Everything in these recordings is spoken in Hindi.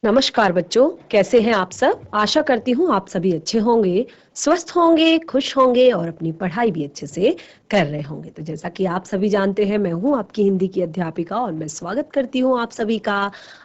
नमस्कार बच्चों, कैसे हैं आप सब। आशा करती हूँ आप सभी अच्छे होंगे, स्वस्थ होंगे, खुश होंगे और अपनी पढ़ाई भी अच्छे से कर रहे होंगे। तो जैसा कि आप सभी जानते हैं, मैं हूँ आपकी हिंदी की अध्यापिका और मैं स्वागत करती हूँ आप सभी का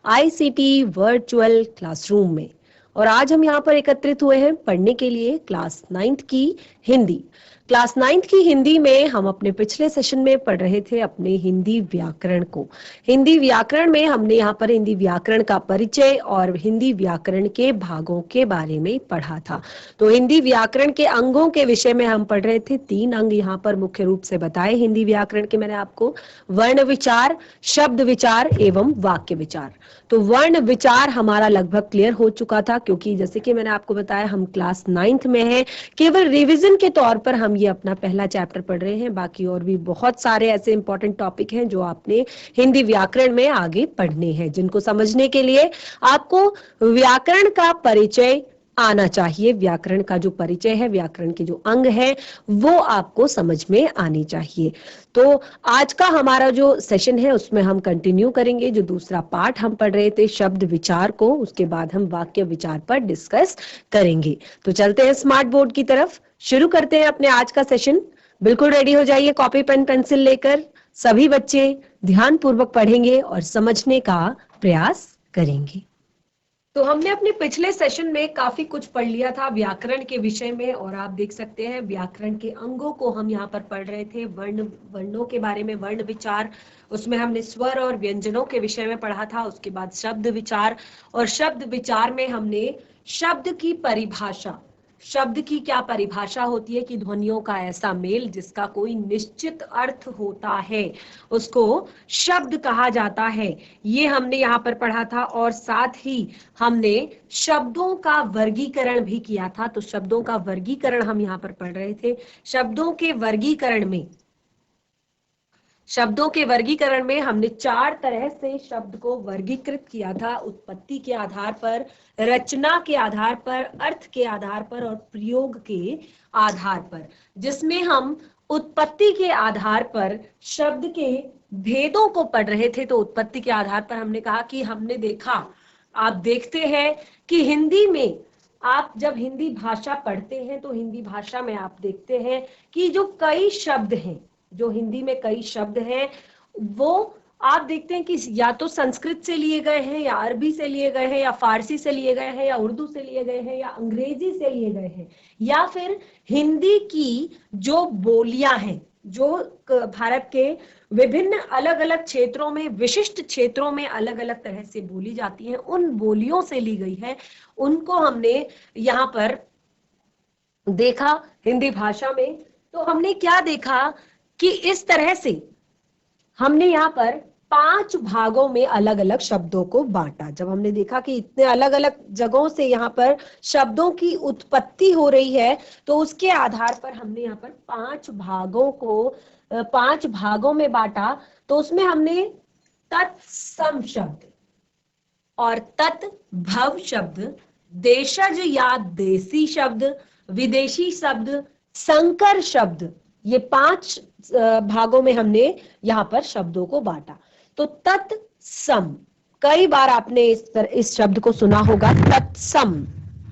आईसीटी वर्चुअल क्लासरूम में। और आज हम यहाँ पर एकत्रित हुए हैं पढ़ने के लिए क्लास 9th की हिंदी। क्लास 9th की हिंदी में हम अपने पिछले सेशन में पढ़ रहे थे अपने हिंदी व्याकरण को। हिंदी व्याकरण में हमने यहाँ पर हिंदी व्याकरण का परिचय और हिंदी व्याकरण के भागों के बारे में पढ़ा था। तो हिंदी व्याकरण के अंगों के विषय में हम पढ़ रहे थे। 3 अंग यहाँ पर मुख्य रूप से बताए हिंदी व्याकरण के मैंने आपको। वर्ण विचार, शब्द विचार एवं वाक्य विचार। तो वर्ण विचार हमारा लगभग क्लियर हो चुका था, क्योंकि जैसे कि मैंने आपको बताया हम क्लास 9th में हैं। केवल रिवीजन के तौर पर हम ये अपना पहला चैप्टर पढ़ रहे हैं। बाकी और भी बहुत सारे ऐसे इंपॉर्टेंट टॉपिक हैं जो आपने हिंदी व्याकरण में आगे पढ़ने हैं, जिनको समझने के लिए आपको व्याकरण का परिचय आना चाहिए। व्याकरण का जो परिचय है, व्याकरण के जो अंग है, वो आपको समझ में आनी चाहिए। तो आज का हमारा जो सेशन है उसमें हम कंटिन्यू करेंगे जो दूसरा पार्ट हम पढ़ रहे थे शब्द विचार को। उसके बाद हम वाक्य विचार पर डिस्कस करेंगे। तो चलते हैं स्मार्ट बोर्ड की तरफ, शुरू करते हैं अपने आज का सेशन। बिल्कुल रेडी हो जाइए कॉपी पेन पेंसिल लेकर। सभी बच्चे ध्यान पूर्वक पढ़ेंगे और समझने का प्रयास करेंगे। तो हमने अपने पिछले सेशन में काफी कुछ पढ़ लिया था व्याकरण के विषय में, और आप देख सकते हैं व्याकरण के अंगों को हम यहाँ पर पढ़ रहे थे। वर्णों के बारे में, वर्ण विचार, उसमें हमने स्वर और व्यंजनों के विषय में पढ़ा था। उसके बाद शब्द विचार, और शब्द विचार में हमने शब्द की परिभाषा, शब्द की क्या परिभाषा होती है कि ध्वनियों का ऐसा मेल जिसका कोई निश्चित अर्थ होता है, उसको शब्द कहा जाता है। ये हमने यहाँ पर पढ़ा था। और साथ ही हमने शब्दों का वर्गीकरण भी किया था। तो शब्दों का वर्गीकरण हम यहाँ पर पढ़ रहे थे। शब्दों के वर्गीकरण में, शब्दों के वर्गीकरण में हमने 4 तरह से शब्द को वर्गीकृत किया था। उत्पत्ति के आधार पर, रचना के आधार पर, अर्थ के आधार पर और प्रयोग के आधार पर। जिसमें हम उत्पत्ति के आधार पर शब्द के भेदों को पढ़ रहे थे। तो उत्पत्ति के आधार पर हमने कहा कि हमने देखा, आप देखते हैं कि हिंदी में आप जब हिंदी भाषा पढ़ते हैं तो हिंदी भाषा में आप देखते हैं कि जो कई शब्द हैं, जो हिंदी में कई शब्द हैं, वो आप देखते हैं कि या तो संस्कृत से लिए गए हैं, या अरबी से लिए गए हैं, या फारसी से लिए गए हैं, या उर्दू से लिए गए हैं, या अंग्रेजी से लिए गए हैं, या फिर हिंदी की जो बोलियां हैं, जो भारत के विभिन्न अलग अलग क्षेत्रों में, विशिष्ट क्षेत्रों में अलग अलग तरह से बोली जाती हैं, उन बोलियों से ली गई है। उनको हमने यहाँ पर देखा हिंदी भाषा में। तो हमने क्या देखा कि इस तरह से हमने यहाँ पर 5 भागों में अलग अलग शब्दों को बांटा। जब हमने देखा कि इतने अलग अलग जगहों से यहाँ पर शब्दों की उत्पत्ति हो रही है, तो उसके आधार पर हमने यहाँ पर 5 भागों को 5 भागों में बांटा। तो उसमें हमने तत्सम शब्द और तत्भव शब्द, देशज या देसी शब्द, विदेशी शब्द, संकर शब्द, ये 5 भागों में हमने यहाँ पर शब्दों को बांटा। तो तत्सम, कई बार आपने इस शब्द को सुना होगा, तत्सम।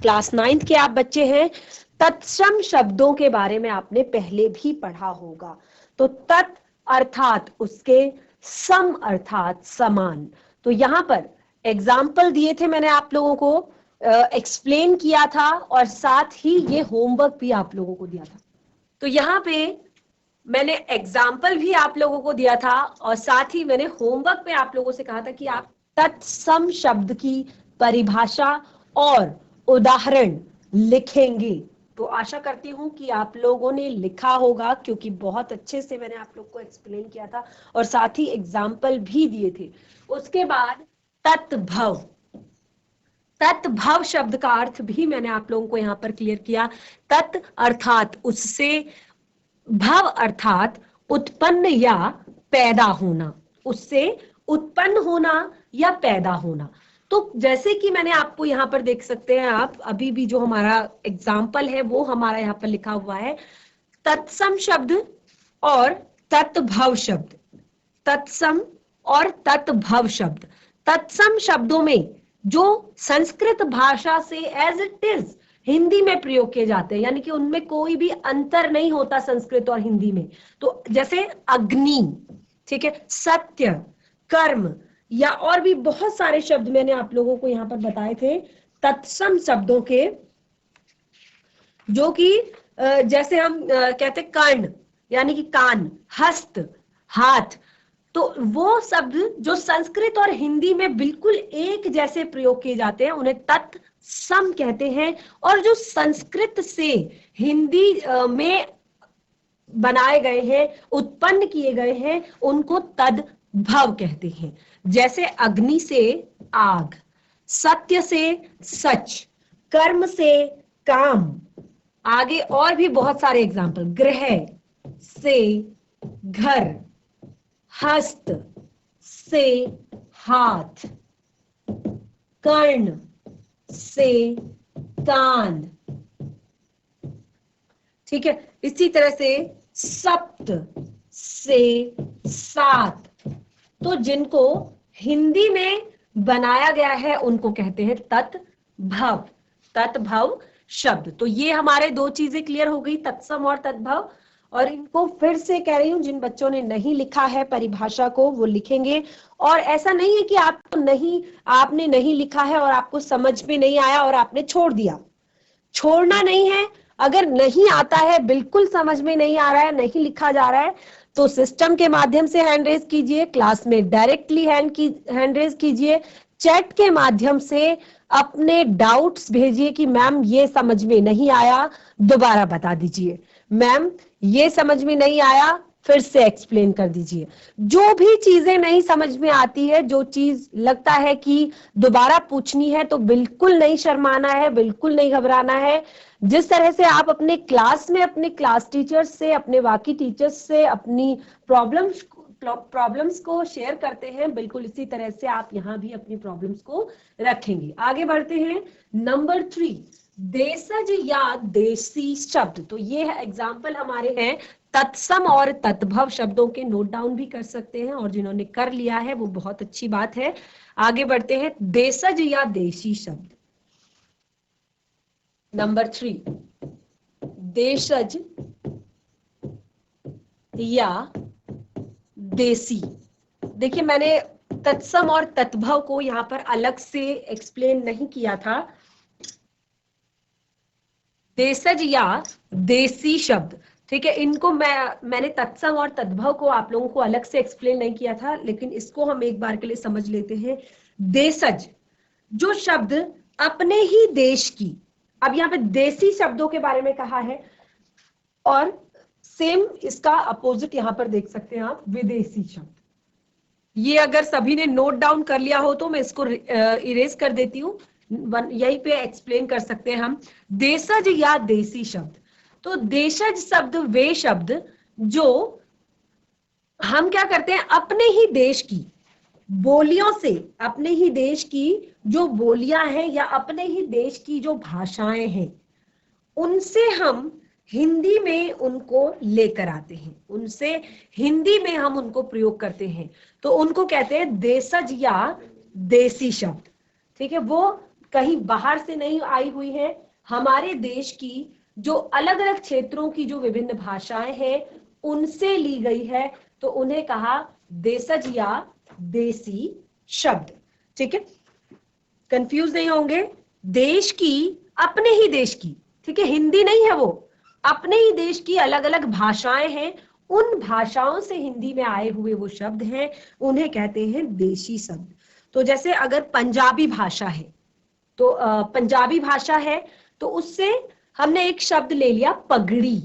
क्लास 9th के आप बच्चे हैं, तत्सम शब्दों के बारे में आपने पहले भी पढ़ा होगा। तो तत् अर्थात उसके, सम अर्थात समान। तो यहाँ पर एग्जाम्पल दिए थे मैंने आप लोगों को, एक्सप्लेन किया था, और साथ ही ये होमवर्क भी आप लोगों को दिया था। तो यहाँ पे मैंने एग्जाम्पल भी आप लोगों को दिया था, और साथ ही मैंने होमवर्क में आप लोगों से कहा था कि आप तत्सम शब्द की परिभाषा और उदाहरण लिखेंगे। तो आशा करती हूँ कि आप लोगों ने लिखा होगा, क्योंकि बहुत अच्छे से मैंने आप लोग को एक्सप्लेन किया था और साथ ही एग्जाम्पल भी दिए थे। उसके बाद तत्भव, तत्भव शब्द का अर्थ भी मैंने आप लोगों को यहाँ पर क्लियर किया। तत् अर्थात उससे, भव अर्थात उत्पन्न या पैदा होना, उससे उत्पन्न होना या पैदा होना। तो जैसे कि मैंने आपको यहाँ पर देख सकते हैं, आप अभी भी जो हमारा एग्जाम्पल है वो हमारा यहाँ पर लिखा हुआ है, तत्सम शब्द और तत्भव शब्द, तत्सम और तत्भव शब्द। तत्सम शब्दों में जो संस्कृत भाषा से एज इट इज हिंदी में प्रयोग किए जाते हैं, यानी कि उनमें कोई भी अंतर नहीं होता संस्कृत और हिंदी में। तो जैसे अग्नि, ठीक है, सत्य, कर्म, या और भी बहुत सारे शब्द मैंने आप लोगों को यहां पर बताए थे तत्सम शब्दों के, जो कि जैसे हम कहते कर्ण यानी कि कान, हस्त हाथ, तो वो शब्द जो संस्कृत और हिंदी में बिल्कुल एक जैसे प्रयोग किए जाते हैं उन्हें तत्सम कहते हैं। और जो संस्कृत से हिंदी में बनाए गए हैं, उत्पन्न किए गए हैं, उनको तद्भव कहते हैं। जैसे अग्नि से आग, सत्य से सच, कर्म से काम, आगे और भी बहुत सारे एग्जाम्पल, ग्रह से घर, हस्त से हाथ, कर्ण से कान, ठीक है, इसी तरह से सप्त से सात। तो जिनको हिंदी में बनाया गया है उनको कहते हैं तत्भव, तत्भव शब्द। तो ये हमारे दो चीजें क्लियर हो गई, तत्सम और तत्भव। और इनको फिर से कह रही हूं, जिन बच्चों ने नहीं लिखा है परिभाषा को वो लिखेंगे। और ऐसा नहीं है कि आपने नहीं लिखा है और आपको समझ में नहीं आया और आपने छोड़ दिया, छोड़ना नहीं है। अगर नहीं आता है, बिल्कुल समझ में नहीं आ रहा है, नहीं लिखा जा रहा है, तो सिस्टम के माध्यम से हैंड रेज कीजिए, क्लास में डायरेक्टली हैंड रेज कीजिए, चैट के माध्यम से अपने डाउट्स भेजिए कि मैम ये समझ में नहीं आया, दोबारा बता दीजिए, मैम ये समझ में नहीं आया, फिर से एक्सप्लेन कर दीजिए। जो भी चीजें नहीं समझ में आती है, जो चीज लगता है कि दोबारा पूछनी है, तो बिल्कुल नहीं शर्माना है, बिल्कुल नहीं घबराना है। जिस तरह से आप अपने क्लास में अपने क्लास टीचर्स से, अपने बाकी टीचर्स से अपनी प्रॉब्लम्स को शेयर करते हैं, बिल्कुल इसी तरह से आप यहाँ भी अपनी प्रॉब्लम्स को रखेंगे। आगे बढ़ते हैं, नंबर 3, देशज या देसी शब्द। तो ये है एग्जाम्पल हमारे हैं तत्सम और तत्भव शब्दों के, नोट डाउन भी कर सकते हैं, और जिन्होंने कर लिया है वो बहुत अच्छी बात है। आगे बढ़ते हैं, देशज या देशी शब्द। नंबर 3, देशज या देसी। देखिए मैंने तत्सम और तत्भव को यहां पर अलग से एक्सप्लेन नहीं किया था। देशज या देसी शब्द, ठीक है, इनको मैंने तत्सम और तद्भव को आप लोगों को अलग से एक्सप्लेन नहीं किया था, लेकिन इसको हम एक बार के लिए समझ लेते हैं। देशज, जो शब्द अपने ही देश की, अब यहाँ पे देसी शब्दों के बारे में कहा है, और सेम इसका अपोजिट यहां पर देख सकते हैं आप, विदेशी शब्द। ये अगर सभी ने नोट डाउन कर लिया हो तो मैं इसको इरेज कर देती हूँ, यहीं पे एक्सप्लेन कर सकते हैं हम। देशज या देसी शब्द, तो देशज शब्द वे शब्द जो हम क्या करते हैं, अपने ही देश की बोलियों से, अपने ही देश की जो बोलियां हैं या अपने ही देश की जो भाषाएं हैं, उनसे हम हिंदी में उनको लेकर आते हैं, उनसे हिंदी में हम उनको प्रयोग करते हैं, तो उनको कहते हैं देशज या देसी शब्द। ठीक है, वो कहीं बाहर से नहीं आई हुई है, हमारे देश की जो अलग अलग क्षेत्रों की जो विभिन्न भाषाएं हैं उनसे ली गई है, तो उन्हें कहा देशज या देसी शब्द। ठीक है, कंफ्यूज नहीं होंगे, देश की, अपने ही देश की, ठीक है, हिंदी नहीं है वो, अपने ही देश की अलग अलग भाषाएं हैं, उन भाषाओं से हिंदी में आए हुए वो शब्द हैं, उन्हें कहते हैं देशी शब्द। तो जैसे अगर पंजाबी भाषा है, तो पंजाबी भाषा है, तो उससे हमने एक शब्द ले लिया पगड़ी।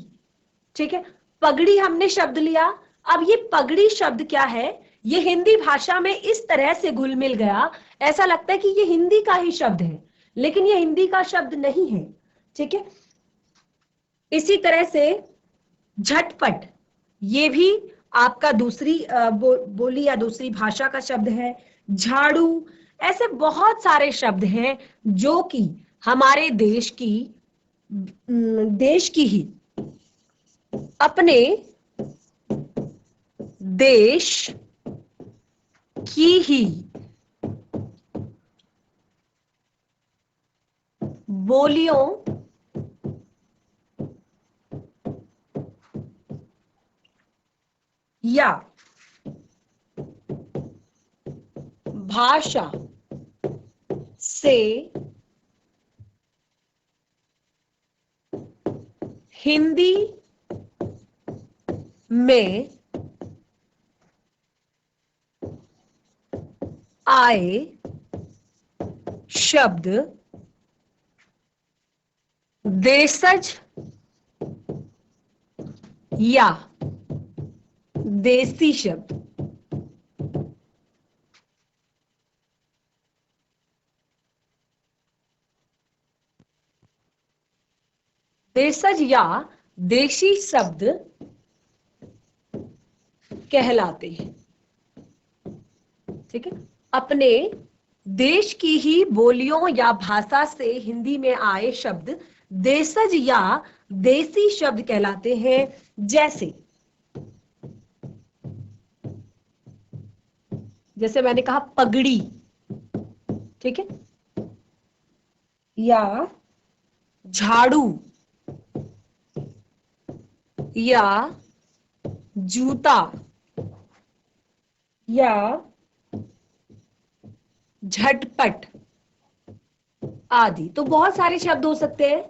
ठीक है, पगड़ी हमने शब्द लिया। अब ये पगड़ी शब्द क्या है, ये हिंदी भाषा में इस तरह से घुल मिल गया, ऐसा लगता है कि ये हिंदी का ही शब्द है, लेकिन ये हिंदी का शब्द नहीं है। ठीक है, इसी तरह से झटपट, ये भी आपका दूसरी बोली या दूसरी भाषा का शब्द है। झाड़ू, ऐसे बहुत सारे शब्द हैं जो कि हमारे देश की ही, अपने देश की ही बोलियों या भाषा से हिंदी में आए शब्द देशज या देसी शब्द देशज या देशी शब्द कहलाते हैं। ठीक है, अपने देश की ही बोलियों या भाषा से हिंदी में आए शब्द देशज या देसी शब्द कहलाते हैं। जैसे मैंने कहा पगड़ी, ठीक है, या झाड़ू, या जूता, या झटपट आदि। तो बहुत सारे शब्द हो सकते हैं।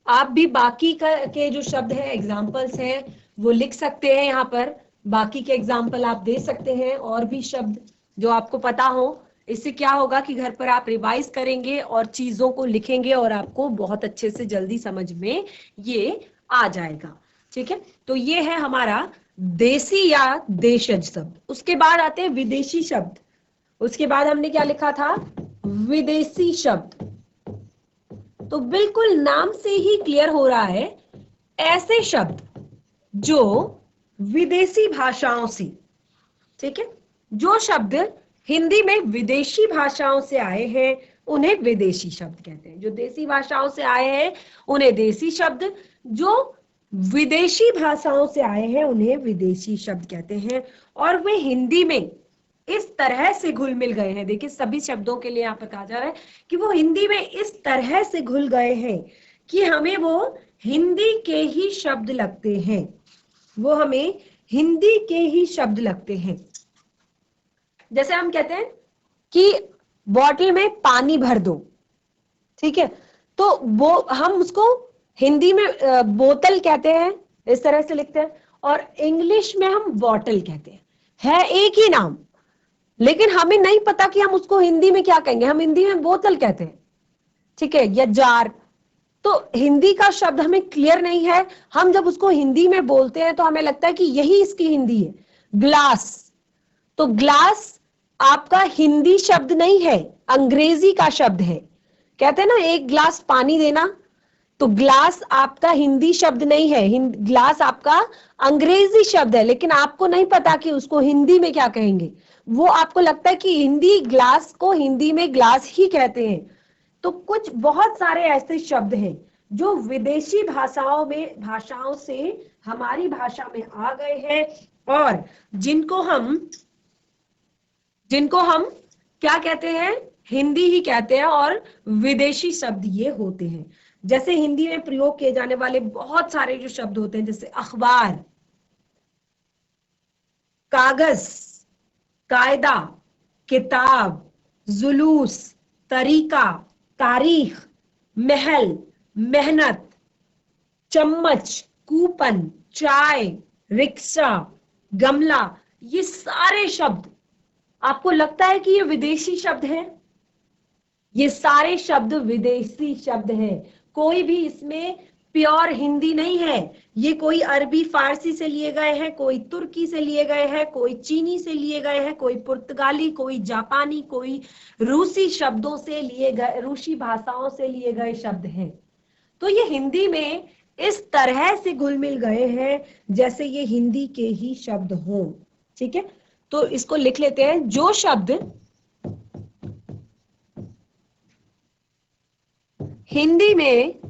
आप भी बाकी के जो शब्द हैं, एग्जाम्पल्स हैं, वो लिख सकते हैं यहाँ पर। बाकी के एग्जाम्पल आप दे सकते हैं और भी शब्द जो आपको पता हो। इससे क्या होगा कि घर पर आप रिवाइज करेंगे और चीजों को लिखेंगे और आपको बहुत अच्छे से जल्दी समझ में ये आ जाएगा। ठीक है, तो ये है हमारा देसी या देशज शब्द। उसके बाद आते हैं विदेशी शब्द। उसके बाद हमने क्या लिखा था? विदेशी शब्द। तो बिल्कुल नाम से ही क्लियर हो रहा है, ऐसे शब्द जो विदेशी भाषाओं से, ठीक है, जो शब्द हिंदी में विदेशी भाषाओं से आए हैं उन्हें विदेशी शब्द कहते हैं। जो देसी भाषाओं से आए हैं उन्हें देसी शब्द, जो विदेशी भाषाओं से आए हैं उन्हें विदेशी शब्द कहते हैं। और वे हिंदी में इस तरह से घुल मिल गए हैं। देखिए, सभी शब्दों के लिए यहाँ पर कहा जा रहा है कि वो हिंदी में इस तरह से घुल गए हैं कि हमें वो हिंदी के ही शब्द लगते हैं। वो हमें हिंदी के ही शब्द लगते हैं। जैसे हम कहते हैं कि बॉटल में पानी भर दो, ठीक है, तो वो हम उसको हिंदी में बोतल कहते हैं, इस तरह से लिखते हैं, और इंग्लिश में हम बॉटल कहते हैं। है एक ही नाम, लेकिन हमें नहीं पता कि हम उसको हिंदी में क्या कहेंगे। हम हिंदी में बोतल कहते हैं, ठीक है, या जार। तो हिंदी का शब्द हमें क्लियर नहीं है। हम जब उसको हिंदी में बोलते हैं तो हमें लगता है कि यही इसकी हिंदी है। ग्लास, तो ग्लास आपका हिंदी शब्द नहीं है, अंग्रेजी का शब्द है। कहते हैं ना, एक ग्लास पानी देना, तो ग्लास आपका हिंदी शब्द नहीं है, ग्लास आपका अंग्रेजी शब्द है। लेकिन आपको नहीं पता कि उसको हिंदी में क्या कहेंगे। वो आपको लगता है कि हिंदी ग्लास को हिंदी में ग्लास ही कहते हैं। तो कुछ बहुत सारे ऐसे शब्द हैं जो विदेशी भाषाओं से हमारी भाषा में आ गए हैं और जिनको हम क्या कहते हैं, हिंदी ही कहते हैं, और विदेशी शब्द ये होते हैं। जैसे हिंदी में प्रयोग किए जाने वाले बहुत सारे जो शब्द होते हैं, जैसे अखबार, कागज, कायदा, किताब, जुलूस, तरीका, तारीख, महल, मेहनत, चम्मच, कूपन, चाय, रिक्शा, गमला, ये सारे शब्द आपको लगता है कि ये विदेशी शब्द हैं? ये सारे शब्द विदेशी शब्द हैं। कोई भी इसमें प्योर हिंदी नहीं है। ये कोई अरबी फारसी से लिए गए हैं, कोई तुर्की से लिए गए हैं, कोई चीनी से लिए गए हैं, कोई पुर्तगाली, कोई जापानी, कोई रूसी शब्दों से लिए गए, रूसी भाषाओं से लिए गए शब्द हैं। तो ये हिंदी में इस तरह से घुल मिल गए हैं जैसे ये हिंदी के ही शब्द हों। ठीक है, तो इसको लिख लेते हैं। जो शब्द हिंदी में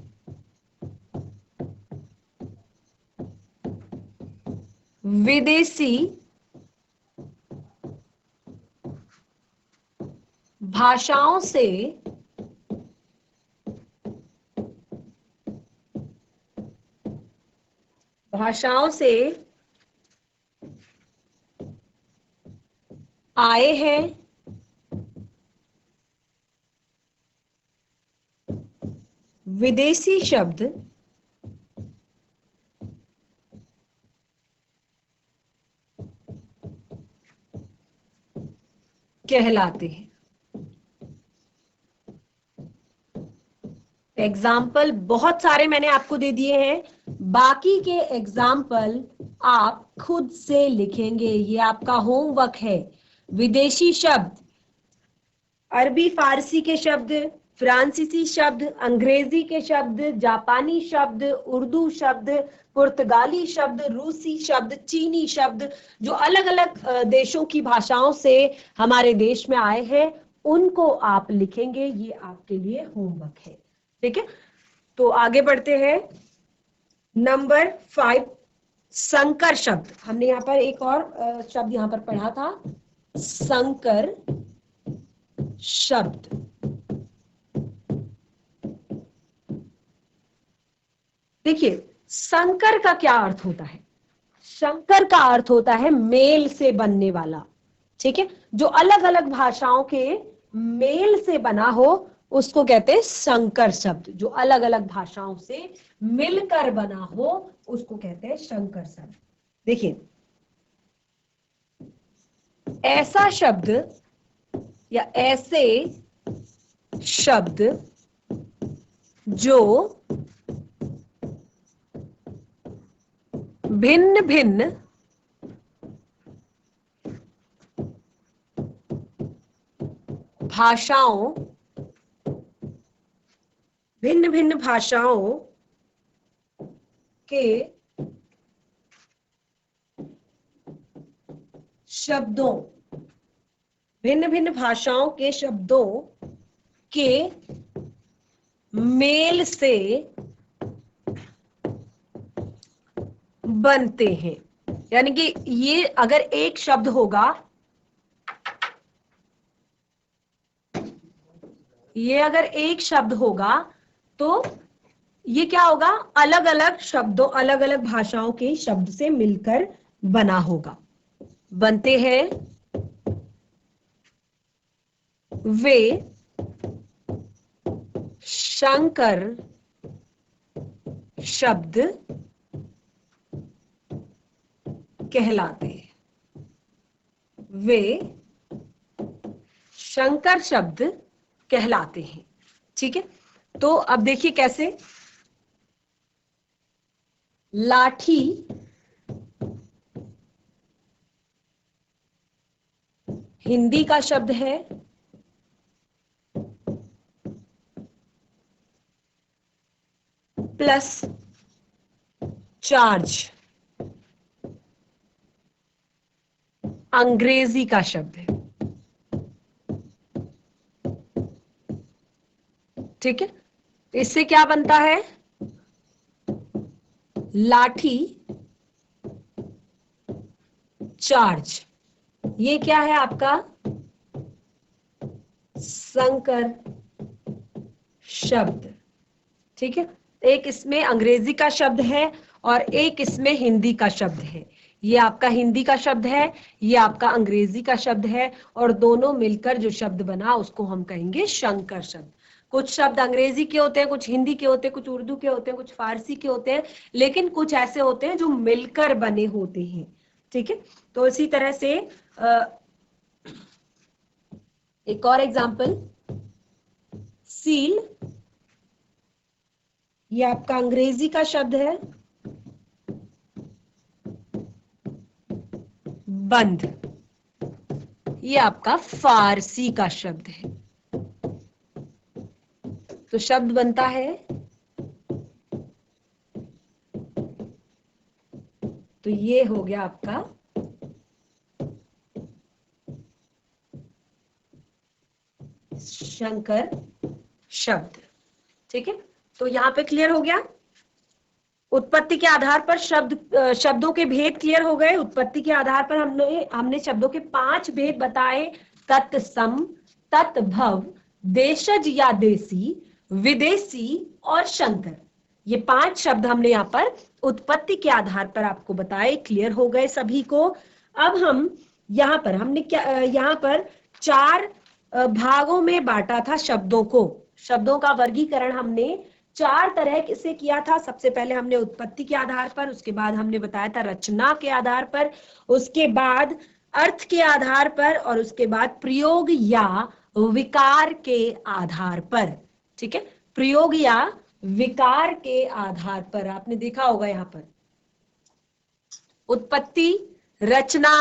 विदेशी भाषाओं से भाषाओं से आए हैं, विदेशी शब्द कहलाते हैं। एग्जाम्पल बहुत सारे मैंने आपको दे दिए हैं, बाकी के एग्जाम्पल आप खुद से लिखेंगे, ये आपका होमवर्क है। विदेशी शब्द, अरबी फारसी के शब्द, फ्रांसीसी शब्द, अंग्रेजी के शब्द, जापानी शब्द, उर्दू शब्द, पुर्तगाली शब्द, रूसी शब्द, चीनी शब्द, जो अलग अलग देशों की भाषाओं से हमारे देश में आए हैं, उनको आप लिखेंगे। ये आपके लिए होमवर्क है, ठीक है। तो आगे बढ़ते हैं। नंबर 5, संकर शब्द। हमने यहाँ पर एक और शब्द यहाँ पर पढ़ा था, संकर शब्द। देखिए, संकर का क्या अर्थ होता है? संकर का अर्थ होता है मेल से बनने वाला, ठीक है। जो अलग अलग भाषाओं के मेल से बना हो उसको कहते हैं संकर शब्द। जो अलग अलग भाषाओं से मिलकर बना हो उसको कहते हैं संकर शब्द। देखिए, ऐसा शब्द या ऐसे शब्द जो भिन्न भिन्न भाषाओं के शब्दों, भिन्न भिन्न भाषाओं के शब्दों के मेल से बनते हैं। यानी कि ये अगर एक शब्द होगा, ये अगर एक शब्द होगा तो ये क्या होगा? अलग अलग शब्दों, अलग अलग भाषाओं के शब्द से मिलकर बना होगा। बनते हैं वे संकर शब्द कहलाते हैं। वे संकर शब्द कहलाते हैं, ठीक है। तो अब देखिए कैसे। लाठी हिंदी का शब्द है, प्लस चार्ज अंग्रेजी का शब्द है, ठीक है। इससे क्या बनता है? लाठी चार्ज, ये क्या है आपका? संकर शब्द, ठीक है। एक इसमें अंग्रेजी का शब्द है और एक इसमें हिंदी का शब्द है। ये आपका हिंदी का शब्द है, ये आपका अंग्रेजी का शब्द है, और दोनों मिलकर जो शब्द बना उसको हम कहेंगे संकर शब्द। कुछ शब्द अंग्रेजी के होते हैं, कुछ हिंदी के होते हैं, कुछ उर्दू के होते हैं, कुछ फारसी के होते हैं, लेकिन कुछ ऐसे होते हैं जो मिलकर बने होते हैं, ठीक है। तो इसी तरह से एक और एग्जाम्पल, सील, ये आपका अंग्रेजी का शब्द है, बंद, ये आपका फारसी का शब्द है। तो शब्द बनता है, तो ये हो गया आपका संकर शब्द, ठीक है। तो यहां पे क्लियर हो गया। उत्पत्ति के आधार पर शब्दों के भेद क्लियर हो गए। उत्पत्ति के आधार पर हमने शब्दों के 5 भेद बताए: तत्सम, तत्भव, देशज या देसी, विदेशी और संकर। ये 5 शब्द हमने यहाँ पर उत्पत्ति के आधार पर आपको बताए, क्लियर हो गए सभी को। अब हम यहाँ पर हमने क्या यहाँ पर 4 भागों में बांटा था शब्दों को। शब्दों का वर्गीकरण हमने 4 तरह से किया था। सबसे पहले हमने उत्पत्ति के आधार पर, उसके बाद हमने बताया था रचना के आधार पर, उसके बाद अर्थ के आधार पर, और उसके बाद प्रयोग या विकार के आधार पर। ठीक है, प्रयोग या विकार के आधार पर आपने देखा होगा यहाँ पर उत्पत्ति, रचना,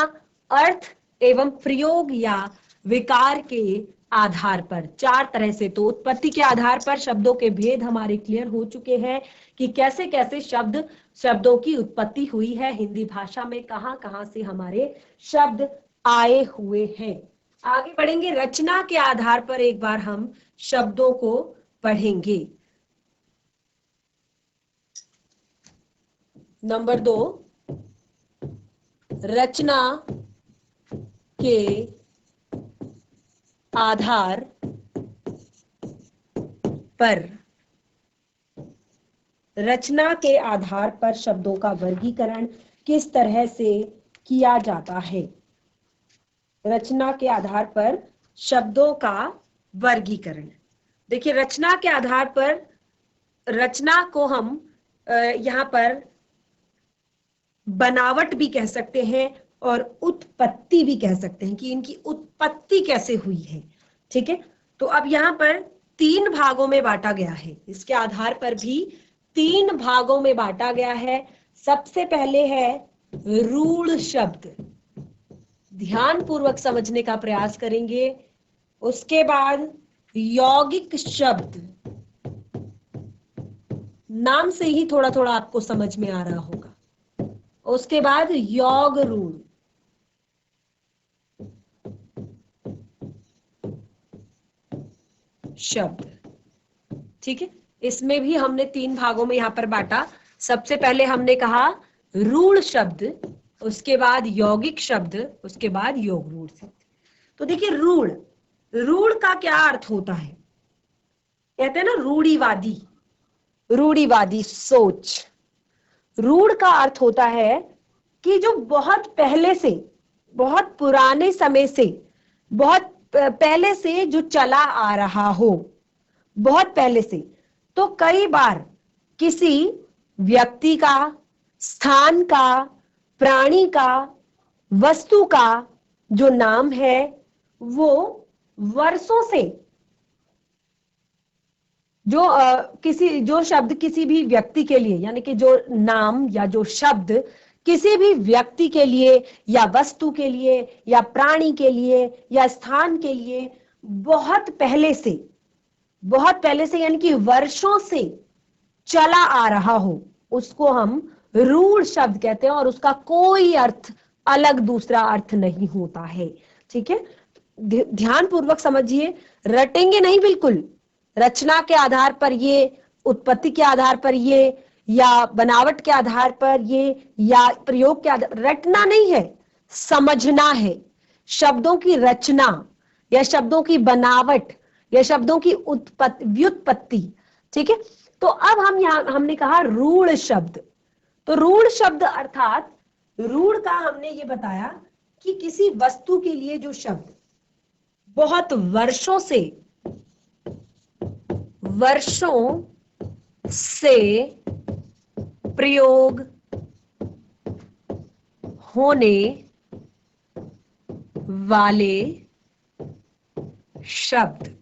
अर्थ एवं प्रयोग या विकार के आधार पर 4 तरह से। तो उत्पत्ति के आधार पर शब्दों के भेद हमारे क्लियर हो चुके हैं कि कैसे कैसे शब्दों की उत्पत्ति हुई है हिंदी भाषा में, कहां कहां से हमारे शब्द आए हुए हैं। आगे बढ़ेंगे, रचना के आधार पर एक बार हम शब्दों को पढ़ेंगे। नंबर 2, रचना के आधार पर, रचना के आधार पर शब्दों का वर्गीकरण किस तरह से किया जाता है। रचना के आधार पर शब्दों का वर्गीकरण, देखिए रचना के आधार पर, रचना को हम यहाँ पर बनावट भी कह सकते हैं और उत्पत्ति भी कह सकते हैं कि इनकी उत्पत्ति कैसे हुई है। ठीक है, तो अब यहाँ पर 3 भागों में बांटा गया है, इसके आधार पर भी 3 भागों में बांटा गया है। सबसे पहले है रूढ़ शब्द, ध्यान पूर्वक समझने का प्रयास करेंगे। उसके बाद यौगिक शब्द, नाम से ही थोड़ा थोड़ा आपको समझ में आ रहा होगा। उसके बाद योग रूढ़, शब्द। ठीक है, इसमें भी हमने 3 भागों में यहां पर बांटा। सबसे पहले हमने कहा रूढ़ शब्द, उसके बाद यौगिक शब्द, उसके बाद योग रूढ़ शब्द। तो देखिए रूढ़, रूढ़ का क्या अर्थ होता है, कहते हैं ना रूढ़िवादी, रूढ़िवादी सोच। रूढ़ का अर्थ होता है कि जो बहुत पहले से, बहुत पुराने समय से, बहुत पहले से जो चला आ रहा हो, बहुत पहले से। तो कई बार किसी व्यक्ति का, स्थान का, प्राणी का, वस्तु का जो नाम है वो वर्षों से, जो शब्द किसी भी व्यक्ति के लिए, यानी कि जो नाम या जो शब्द किसी भी व्यक्ति के लिए या वस्तु के लिए या प्राणी के लिए या स्थान के लिए बहुत पहले से, बहुत पहले से यानी कि वर्षों से चला आ रहा हो, उसको हम रूढ़ शब्द कहते हैं और उसका कोई अर्थ अलग दूसरा अर्थ नहीं होता है। ठीक है, ध्यान पूर्वक समझिए, रटेंगे नहीं बिल्कुल। रचना के आधार पर ये, उत्पत्ति के आधार पर ये, या बनावट के आधार पर ये, या प्रयोग के आधार, रटना नहीं है, समझना है। शब्दों की रचना या शब्दों की बनावट या शब्दों की उत्पत्ति, व्युत्पत्ति। ठीक है, तो अब हम यहां, हमने कहा रूढ़ शब्द। तो रूढ़ शब्द अर्थात रूढ़ का हमने ये बताया कि किसी वस्तु के लिए जो शब्द बहुत वर्षों से प्रयोग होने वाले शब्द,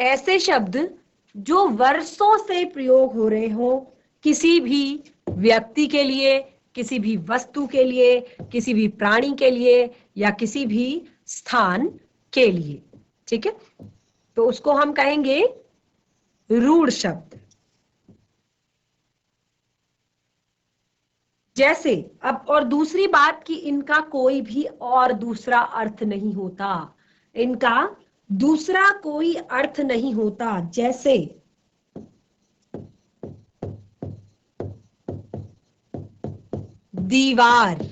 ऐसे शब्द जो वर्षों से प्रयोग हो रहे हो किसी भी व्यक्ति के लिए, किसी भी वस्तु के लिए, किसी भी प्राणी के लिए या किसी भी स्थान के लिए। ठीक है, तो उसको हम कहेंगे रूढ़ शब्द। जैसे अब, और दूसरी बात कि इनका कोई भी और दूसरा अर्थ नहीं होता, इनका दूसरा कोई अर्थ नहीं होता। जैसे दीवार,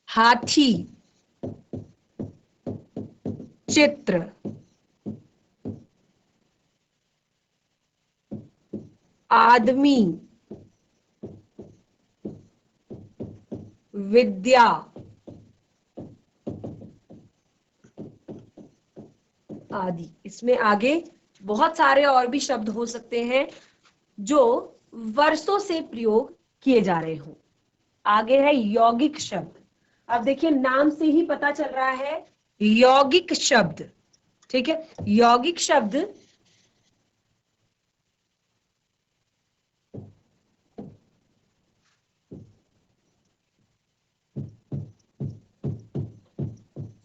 हाथी, चित्र, आदमी, विद्या, आदि। इसमें आगे बहुत सारे और भी शब्द हो सकते हैं जो वर्षों से प्रयोग किए जा रहे हो। आगे है यौगिक शब्द। अब देखिए नाम से ही पता चल रहा है यौगिक शब्द, ठीक है। यौगिक शब्द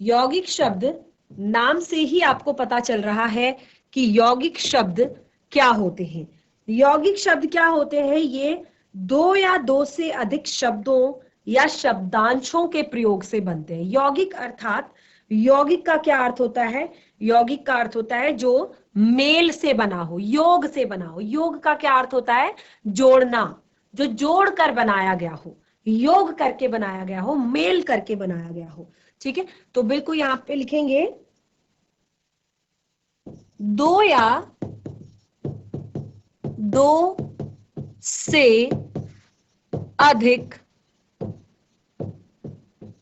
यौगिक शब्द नाम से ही आपको पता चल रहा है कि यौगिक शब्द क्या होते हैं। यौगिक शब्द क्या होते हैं? ये दो या दो से अधिक शब्दों या शब्दांशों के प्रयोग से बनते हैं। यौगिक अर्थात यौगिक का क्या अर्थ होता है? यौगिक का अर्थ होता है जो मेल से बना हो, योग से बना हो। योग का क्या अर्थ होता है? जोड़ना, जो जोड़ कर बनाया गया हो, योग करके बनाया गया हो, मेल करके बनाया गया हो, ठीक है। तो बिल्कुल यहां पे लिखेंगे दो या दो से अधिक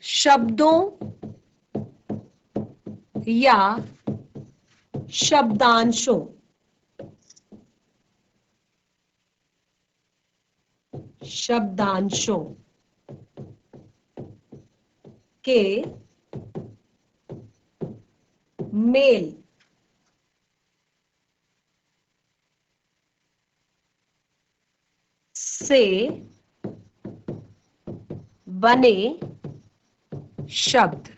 शब्दों या शब्दांशों के मेल से बने शब्द,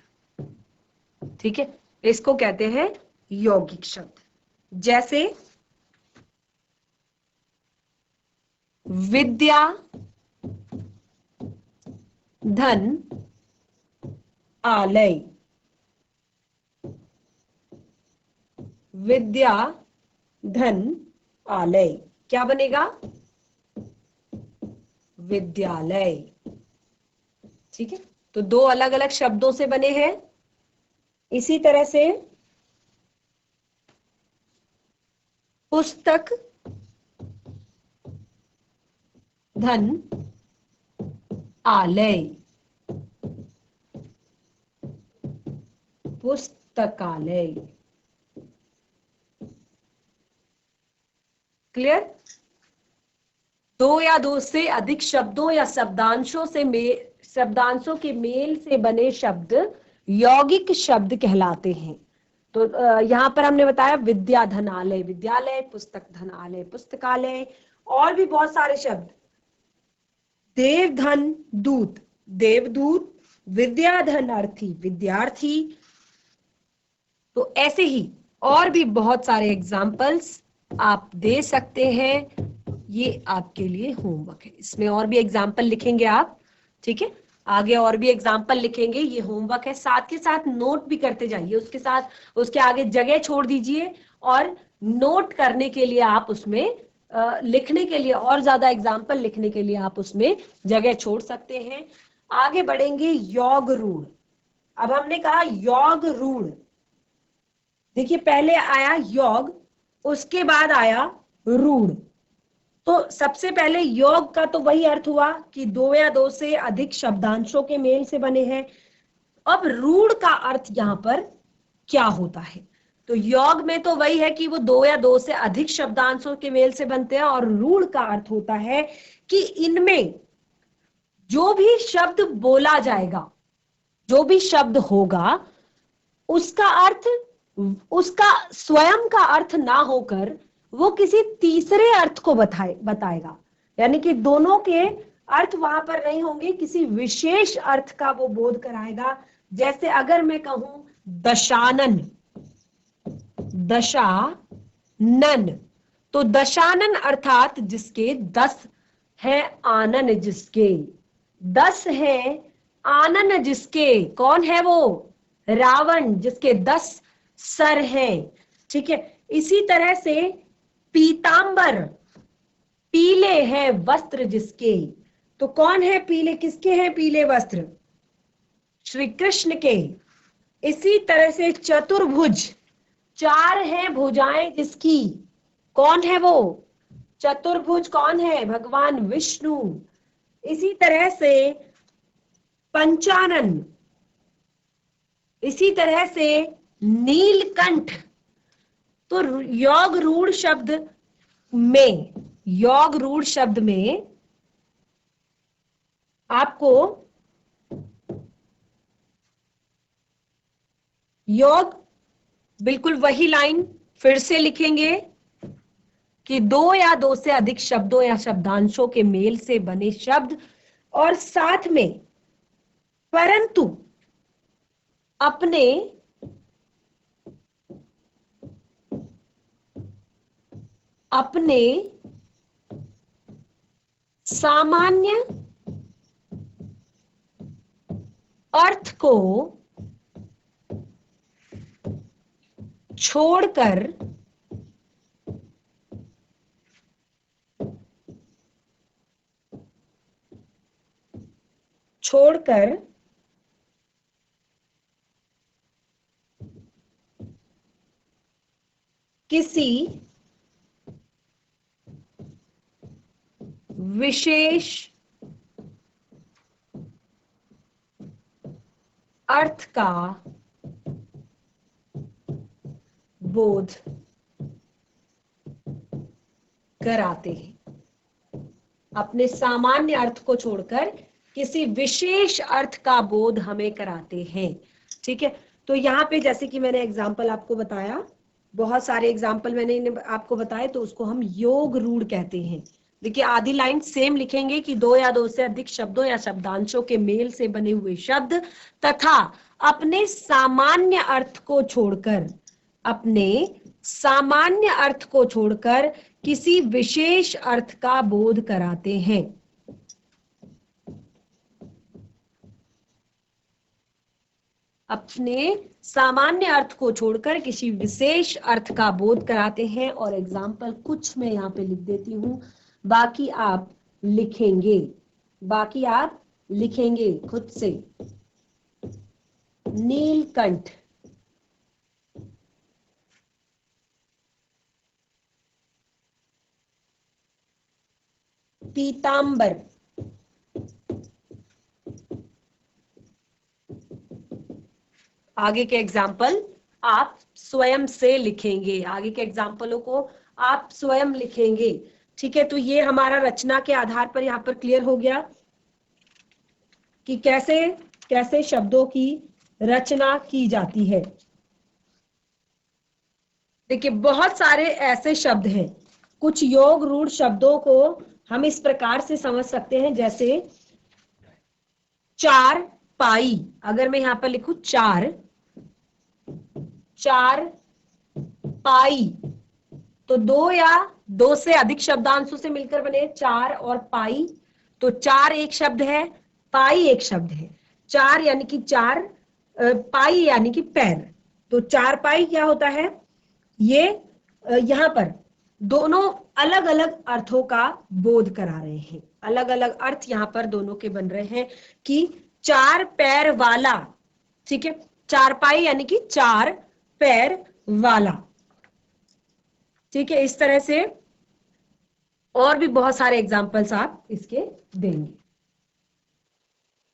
ठीक है, इसको कहते हैं यौगिक शब्द। जैसे विद्या, धन, आलय। विद्या, धन, आलय क्या बनेगा? विद्यालय, ठीक है। तो दो अलग अलग शब्दों से बने हैं। इसी तरह से पुस्तक, धन, आलय, पुस्तकालय। क्लियर? दो या दो से अधिक शब्दों या शब्दांशों के मेल से बने शब्द यौगिक शब्द कहलाते हैं। तो यहां पर हमने बताया विद्या धनालय विद्यालय, पुस्तक धनालय पुस्तकालय, और भी बहुत सारे शब्द। देवधन दूत, देवदूत। विद्याधन अर्थी, विद्यार्थी। तो ऐसे ही और भी बहुत सारे एग्जाम्पल्स आप दे सकते हैं। ये आपके लिए होमवर्क है। इसमें और भी एग्जाम्पल लिखेंगे आप, ठीक है। आगे और भी एग्जाम्पल लिखेंगे, ये होमवर्क है। साथ के साथ नोट भी करते जाइए, उसके साथ उसके आगे जगह छोड़ दीजिए, और नोट करने के लिए आप उसमें लिखने के लिए और ज्यादा एग्जाम्पल लिखने के लिए आप उसमें जगह छोड़ सकते हैं। आगे बढ़ेंगे योग रूढ़। अब हमने कहा योग रूढ़। देखिए पहले आया योग, उसके बाद आया रूढ़। तो सबसे पहले योग का तो वही अर्थ हुआ कि दो या दो से अधिक शब्दांशों के मेल से बने हैं। अब रूढ़ का अर्थ यहां पर क्या होता है? तो योग में तो वही है कि वो दो या दो से अधिक शब्दांशों के मेल से बनते हैं, और रूढ़ का अर्थ होता है कि इनमें जो भी शब्द बोला जाएगा, जो भी शब्द होगा, उसका अर्थ, उसका स्वयं का अर्थ ना होकर वो किसी तीसरे अर्थ को बताएगा। यानी कि दोनों के अर्थ वहां पर नहीं होंगे, किसी विशेष अर्थ का वो बोध कराएगा। जैसे अगर मैं कहूं दशानन, दशानन, तो दशानन अर्थात जिसके 10 है, आनन जिसके 10 है, आनन जिसके, कौन है वो? रावण, जिसके 10 सर हैं, ठीक है। इसी तरह से पीतांबर, पीले हैं वस्त्र जिसके, तो कौन है पीले? किसके हैं पीले वस्त्र? श्री कृष्ण के। इसी तरह से चतुर्भुज, 4 हैं भुजाएं जिसकी, कौन है वो? चतुर्भुज कौन है? भगवान विष्णु। इसी तरह से पंचानन, इसी तरह से नीलकंठ। तो योग रूढ़ शब्द में, योग रूढ़ शब्द में आपको योग, बिल्कुल वही लाइन फिर से लिखेंगे कि दो या दो से अधिक शब्दों या शब्दांशों के मेल से बने शब्द, और साथ में परंतु अपने अपने सामान्य अर्थ को छोड़कर किसी विशेष अर्थ का बोध कराते हैं। अपने सामान्य अर्थ को छोड़कर किसी विशेष अर्थ का बोध हमें कराते हैं। ठीक है, तो यहाँ पे जैसे कि मैंने एग्जाम्पल आपको बताया, बहुत सारे एग्जाम्पल मैंने आपको बताए, तो उसको हम योग रूढ़ कहते हैं। देखिए आधी लाइन सेम लिखेंगे कि दो या दो से अधिक शब्दों या शब्दांशों के मेल से बने हुए शब्द तथा अपने सामान्य अर्थ को छोड़कर, अपने सामान्य अर्थ को छोड़कर किसी विशेष अर्थ का बोध कराते हैं। अपने सामान्य अर्थ को छोड़कर किसी विशेष अर्थ का बोध कराते हैं। और एग्जाम्पल कुछ मैं यहाँ पे लिख देती हूं, बाकी आप लिखेंगे खुद से। नीलकंठ, पीतांबर, आगे के एग्जाम्पल आप स्वयं से लिखेंगे, आगे के एग्जाम्पलों को आप स्वयं लिखेंगे। ठीक है, तो ये हमारा रचना के आधार पर यहाँ पर क्लियर हो गया कि कैसे कैसे शब्दों की रचना की जाती है। देखिए बहुत सारे ऐसे शब्द हैं, कुछ योग रूढ़ शब्दों को हम इस प्रकार से समझ सकते हैं, जैसे चार पाई। अगर मैं यहाँ पर लिखूं चार पाई, तो दो या दो से अधिक शब्दांशों से मिलकर बने चार और पाई। तो चार एक शब्द है, पाई एक शब्द है। चार यानी कि चार, पाई यानी कि पैर। तो चार पाई क्या होता है? ये यहाँ पर दोनों अलग अलग अर्थों का बोध करा रहे हैं, अलग अलग अर्थ यहाँ पर दोनों के बन रहे हैं कि चार पैर वाला। ठीक है, चार पाई यानी कि चार पैर वाला। ठीक है, इस तरह से और भी बहुत सारे एग्जाम्पल्स आप इसके देंगे।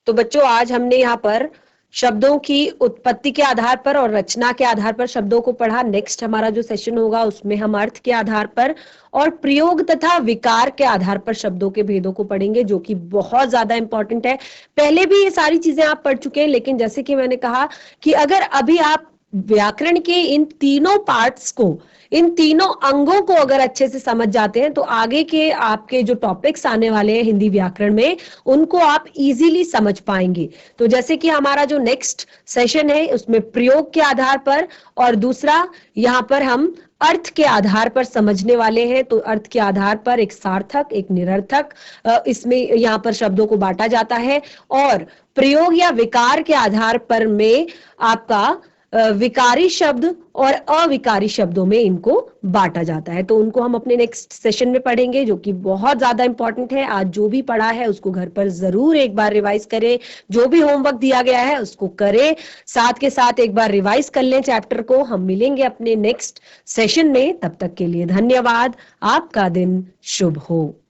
तो बच्चों आज हमने यहाँ पर शब्दों की उत्पत्ति के आधार पर और रचना के आधार पर शब्दों को पढ़ा। नेक्स्ट हमारा जो सेशन होगा उसमें हम अर्थ के आधार पर और प्रयोग तथा विकार के आधार पर शब्दों के भेदों को पढ़ेंगे, जो कि बहुत ज्यादा इंपॉर्टेंट है। पहले भी ये सारी चीजें आप पढ़ चुके हैं, लेकिन जैसे कि मैंने कहा कि अगर अभी आप व्याकरण के इन तीनों पार्ट्स को, इन तीनों अंगों को अगर अच्छे से समझ जाते हैं, तो आगे के आपके जो टॉपिक्स आने वाले हैं हिंदी व्याकरण में, उनको आप इजीली समझ पाएंगे। तो जैसे कि हमारा जो नेक्स्ट सेशन है उसमें प्रयोग के आधार पर, और दूसरा यहाँ पर हम अर्थ के आधार पर समझने वाले हैं। तो अर्थ के आधार पर एक सार्थक, एक निरर्थक, इसमें यहाँ पर शब्दों को बांटा जाता है। और प्रयोग या विकार के आधार पर में आपका विकारी शब्द और अविकारी शब्दों में इनको बांटा जाता है। तो उनको हम अपने नेक्स्ट सेशन में पढ़ेंगे, जो कि बहुत ज्यादा इंपॉर्टेंट है। आज जो भी पढ़ा है उसको घर पर जरूर एक बार रिवाइज करें, जो भी होमवर्क दिया गया है उसको करें, साथ के साथ एक बार रिवाइज कर लें चैप्टर को। हम मिलेंगे अपने नेक्स्ट सेशन में, तब तक के लिए धन्यवाद। आपका दिन शुभ हो।